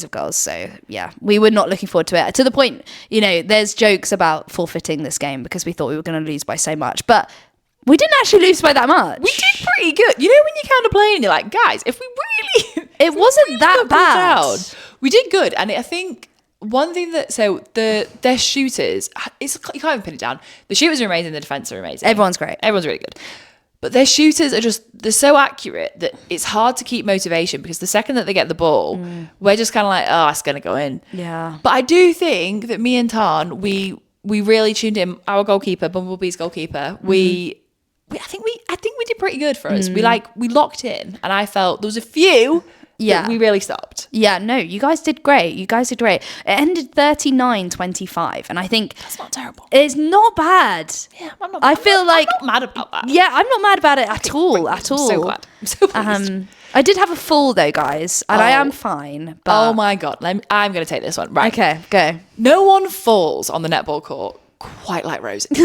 goals. So, yeah, we were not looking forward to it. To the point, you know, there's jokes about forfeiting this game because we thought we were going to lose by so much. But we didn't actually lose by that much. We did pretty good. You know when you kind of play and you're like, guys, if we really... It wasn't that bad. We did good. And I think one thing that... So their shooters... You can't even pin it down. The shooters are amazing. The defense are amazing. Everyone's great. Everyone's really good. But their shooters are just... They're so accurate that it's hard to keep motivation, because the second that they get the ball, we're just kind of like, oh, it's going to go in. Yeah. But I do think that me and Tarn, we really tuned in. Our goalkeeper, Bumblebee's goalkeeper, I think we did pretty good for us. We locked in, and I felt there was a few that we really stopped. Yeah, no, you guys did great. It ended 39-25, and I think that's not terrible. It's not bad. Yeah, I'm not mad about that. Yeah, I'm not mad about it at all. I'm so glad. I'm so pleased. I did have a fall though, guys, and I am fine. But... Oh my God, I'm going to take this one. Right. Okay, go. No one falls on the netball court quite like Rosie.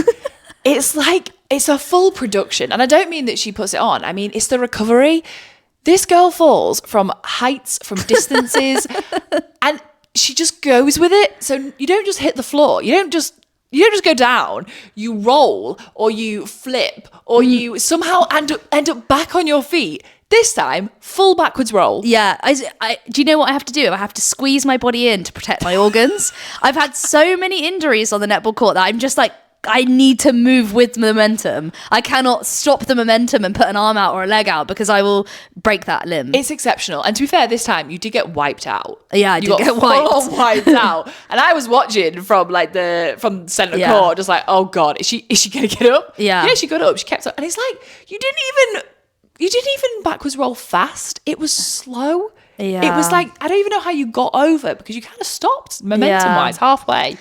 It's a full production. And I don't mean that she puts it on. I mean, it's the recovery. This girl falls from heights, from distances, and she just goes with it. So you don't just hit the floor. You don't just go down. You roll, or you flip, or you somehow end up back on your feet. This time, full backwards roll. Yeah. Do you know what I have to do? I have to squeeze my body in to protect my organs. I've had so many injuries on the netball court that I'm just like, I need to move with momentum. I cannot stop the momentum and put an arm out or a leg out, because I will break that limb. It's exceptional. And to be fair, this time you did get wiped out. Yeah, I did get wiped out. And I was watching from centre court, just like, oh God, is she gonna get up? Yeah. Yeah, she got up. She kept up, and it's like you didn't even backwards roll fast. It was slow. Yeah. It was like, I don't even know how you got over, because you kind of stopped momentum wise halfway.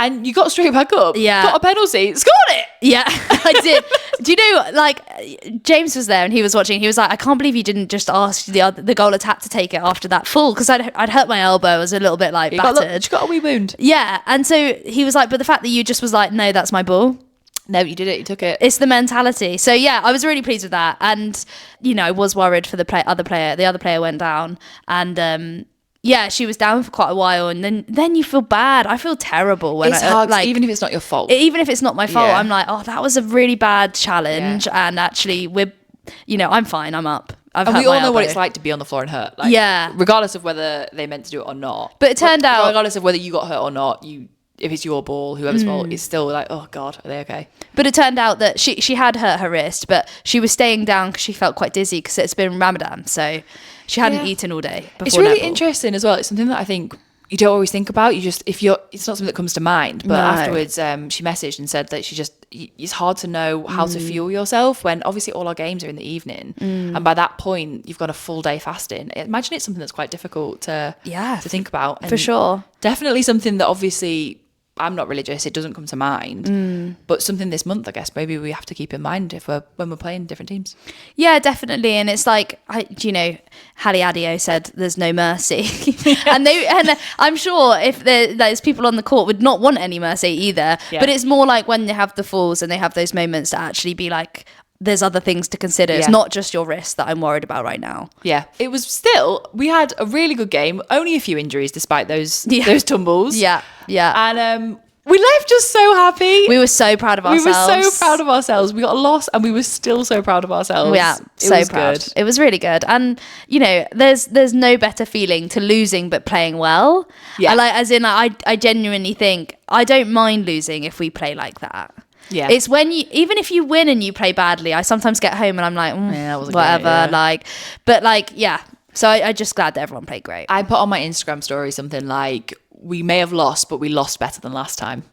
And you got straight back up, got a penalty, scored it. Yeah, I did. Do you know, like, James was there and he was watching. He was like, I can't believe you didn't just ask the goal attack to take it after that fall, because I'd hurt my elbow. I was a little bit like battered. You got a wee wound. Yeah, and so he was like, but the fact that you just was like, no, that's my ball. No, you did it. You took it. It's the mentality. So yeah, I was really pleased with that. And, you know, I was worried for the other player. The other player went down, and yeah, she was down for quite a while, and then you feel bad. I feel terrible when it's hard, like, even if it's not your fault. Even if it's not my fault, I'm like, oh, that was a really bad challenge, and actually I'm fine. I'm up. And we all know what it's like to be on the floor and hurt. Like, yeah, regardless of whether they meant to do it or not. But it turned out, regardless of whether you got hurt or not, if it's your ball, whoever's fault, it's still like, oh God, are they okay? But it turned out that she had hurt her wrist, but she was staying down because she felt quite dizzy, because it's been Ramadan, so she hadn't eaten all day before. It's really netball. interesting as well. It's something that I think you don't always think about. It's not something that comes to mind. But afterwards, she messaged and said that it's hard to know how to fuel yourself when obviously all our games are in the evening, and by that point you've got a full day fasting. Imagine it's something that's quite difficult to think about. And for sure. Definitely something that obviously I'm not religious, it doesn't come to mind. But something this month, I guess, maybe we have to keep in mind when we're playing different teams. Yeah, definitely. And it's like, Hallie Adio said there's no mercy. and I'm sure if there's people on the court would not want any mercy either. Yeah. But it's more like when they have the falls and they have those moments to actually be like, there's other things to consider. It's not just your wrist that I'm worried about right now. Yeah. It was still, we had a really good game. Only a few injuries despite those tumbles. Yeah. Yeah. And we left just so happy. We were so proud of ourselves. We got a loss and we were still so proud of ourselves. Yeah. So proud. Good. It was really good. And, there's no better feeling to losing but playing well. Yeah. I genuinely think I don't mind losing if we play like that. Yeah, it's when even if you win and you play badly, I sometimes get home and I'm like, that wasn't whatever. Great, yeah. So I'm just glad that everyone played great. I put on my Instagram story something like, we may have lost, but we lost better than last time.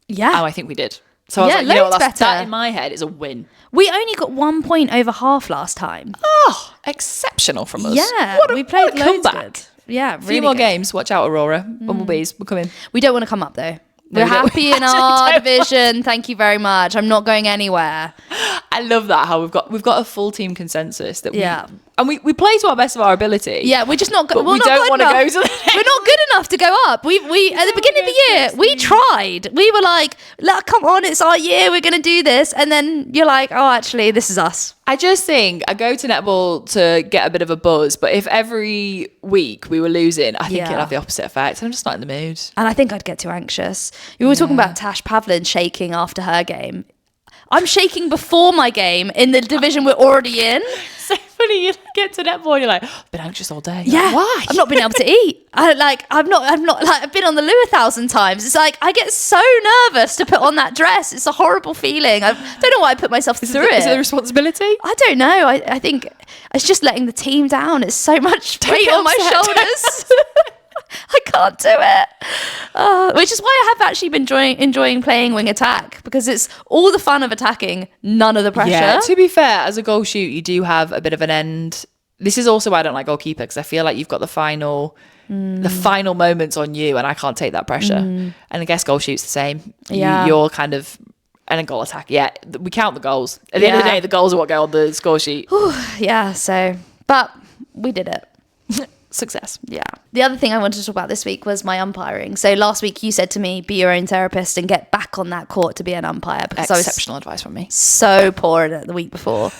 Yeah, I think we did. So I was like, better. That in my head is a win. We only got 1 point over half last time. Oh, exceptional from us. Yeah, we played loads good. Yeah, really. A few more games. Watch out, Aurora. Bumblebees, we're coming. We don't want to come up though. We're happy in our division. Thank you very much. I'm not going anywhere. I love that, how we've got a full team consensus that we play to our best of our ability. Yeah, we're just not good. We don't want to go to the next. We're not good enough to go up. We at the beginning of the year, we tried. We were like, come on, it's our year. We're going to do this. And then you're like, oh, actually, this is us. I just think I go to netball to get a bit of a buzz, but if every week we were losing, I think it'd have the opposite effect. I'm just not in the mood. And I think I'd get too anxious. You were talking about Tash Pavlin shaking after her game. I'm shaking before my game in the division we're already in. So funny, you get to netball and you're like, I've been anxious all day. Yeah. Like, why? I've not been able to eat. I've been on the loo 1,000 times. It's like, I get so nervous to put on that dress. It's a horrible feeling. I don't know why I put myself through it. Is it a responsibility? I don't know. I think it's just letting the team down. It's so much weight on my shoulders. I can't do it. Which is why I have actually been enjoying playing wing attack, because it's all the fun of attacking, none of the pressure. Yeah, to be fair, as a goal shoot, you do have a bit of an end. This is also why I don't like goalkeeper, because I feel like you've got the final moments on you, and I can't take that pressure. And I guess goal shoot's the same. Yeah. You're kind of... And a goal attack. Yeah, we count the goals. At the end of the day, the goals are what go on the score sheet. But we did it. Success. Yeah. The other thing I wanted to talk about this week was my umpiring. So last week you said to me, be your own therapist and get back on that court to be an umpire, because exceptional advice from me. So poor at it the week before.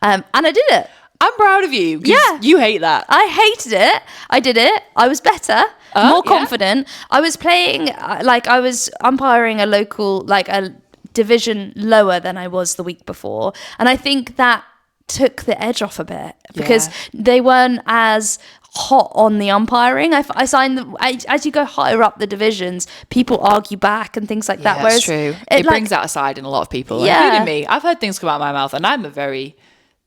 And I did it. I'm proud of you. Yeah. You hate that. I hated it. I did it. I was better, more confident. I was playing, I was umpiring a local, a division lower than I was the week before. And I think that took the edge off a bit, because they weren't as hot on the umpiring. I find that as you go higher up the divisions, people argue back and things like that. Whereas that's true. It brings that aside in a lot of people, including me. I've heard things come out of my mouth, and I'm a very,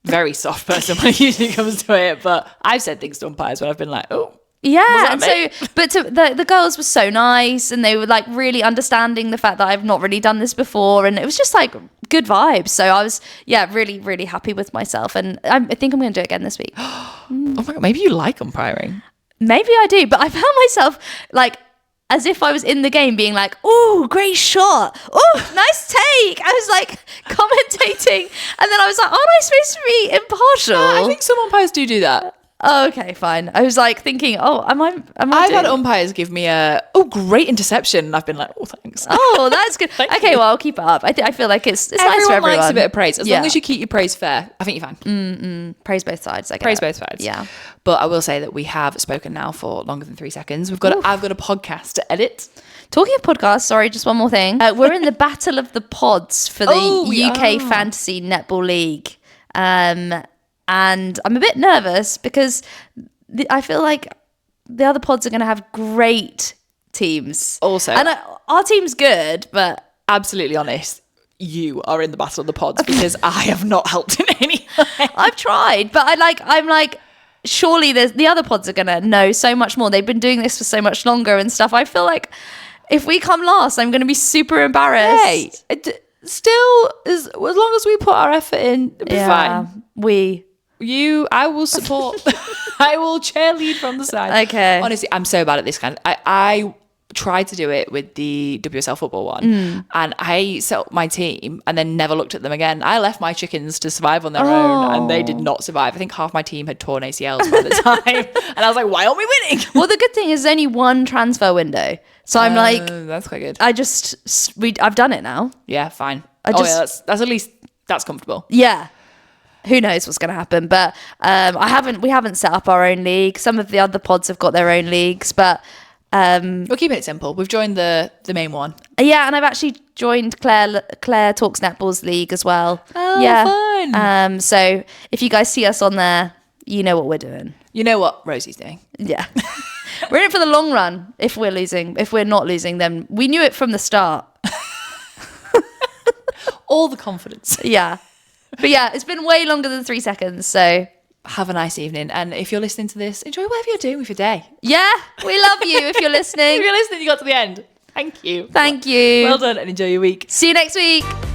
very soft person when it usually comes to it. But I've said things to umpires when I've been like, oh. Yeah, and the girls were so nice, and they were really understanding the fact that I've not really done this before, and it was just good vibes. So I was really, really happy with myself, and I think I'm going to do it again this week. Oh my god, maybe you like umpiring. Maybe I do, but I found myself as if I was in the game being like, oh, great shot, oh, nice take. I was commentating, and then I was like, aren't I supposed to be impartial? I think some umpires do that. Oh, okay, fine. I was thinking, I've had umpires give me great interception, and I've been like, oh, thanks. Oh, that's good. Okay, well, I'll keep it up. I feel like it's nice for everyone. Everyone likes a bit of praise. As long as you keep your praise fair, I think you're fine. Praise both sides, I guess. Praise both sides. Yeah. But I will say that we have spoken now for longer than 3 seconds. I've got a podcast to edit. Talking of podcasts, sorry, just one more thing. We're in the Battle of the Pods for the UK Fantasy Netball League. And I'm a bit nervous because I feel like the other pods are going to have great teams. Also. And our team's good, but... Absolutely honest, you are in the Battle of the Pods, because I have not helped in any way. I've tried, but I'm like, surely the other pods are going to know so much more. They've been doing this for so much longer and stuff. I feel like if we come last, I'm going to be super embarrassed. Hey, still, as long as we put our effort in, it'll be fine. I will support. I will cheerlead from the side. Okay. Honestly, I'm so bad at this kind. I tried to do it with the WSL football one, and I set up my team and then never looked at them again. I left my chickens to survive on their own, and they did not survive. I think half my team had torn ACLs by the time, and I was like, why aren't we winning? Well, the good thing is only one transfer window, so I'm like, that's quite good. I've done it now. Yeah, fine. That's at least that's comfortable. Yeah. Who knows what's going to happen, but we haven't set up our own league. Some of the other pods have got their own leagues, but we're keeping it simple. We've joined the main one. Yeah, and I've actually joined Claire Talks Netball's league as well. Oh, yeah. Fun. So if you guys see us on there, you know what we're doing. You know what Rosie's doing. Yeah. We're in it for the long run. If we're losing, if we're not losing, then we knew it from the start. All the confidence. Yeah. But yeah, it's been way longer than 3 seconds, so have a nice evening. And if you're listening to this, enjoy whatever you're doing with your day. Yeah, we love you if you're listening. If you're listening, you got to the end. Thank you. Thank you. Well done and enjoy your week. See you next week.